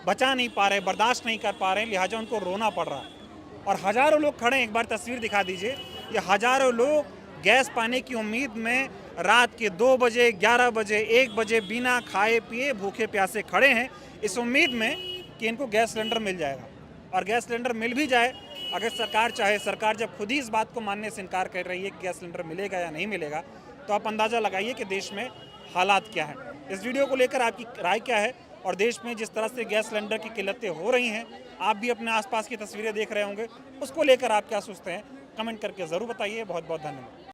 बचा नहीं पा रहे, बर्दाश्त नहीं कर पा रहे, लिहाजा उनको रोना पड़ रहा है। और हज़ारों लोग खड़े हैं, एक बार तस्वीर दिखा दीजिए, ये हज़ारों लोग गैस पाने की उम्मीद में रात के 2 बजे, 11 बजे, 1 बजे बिना खाए पिए भूखे प्यासे खड़े हैं, इस उम्मीद में कि इनको गैस सिलेंडर मिल जाएगा। और गैस सिलेंडर मिल भी जाए, अगर सरकार चाहे, सरकार जब खुद ही इस बात को मानने से इनकार कर रही है कि गैस सिलेंडर मिलेगा या नहीं मिलेगा, तो आप अंदाज़ा लगाइए कि देश में हालात क्या हैं। इस वीडियो को लेकर आपकी राय क्या है, और देश में जिस तरह से गैस सिलेंडर की किल्लतें हो रही हैं, आप भी अपने आसपास की तस्वीरें देख रहे होंगे, उसको लेकर आप क्या सोचते हैं, कमेंट करके ज़रूर बताइए। बहुत बहुत धन्यवाद।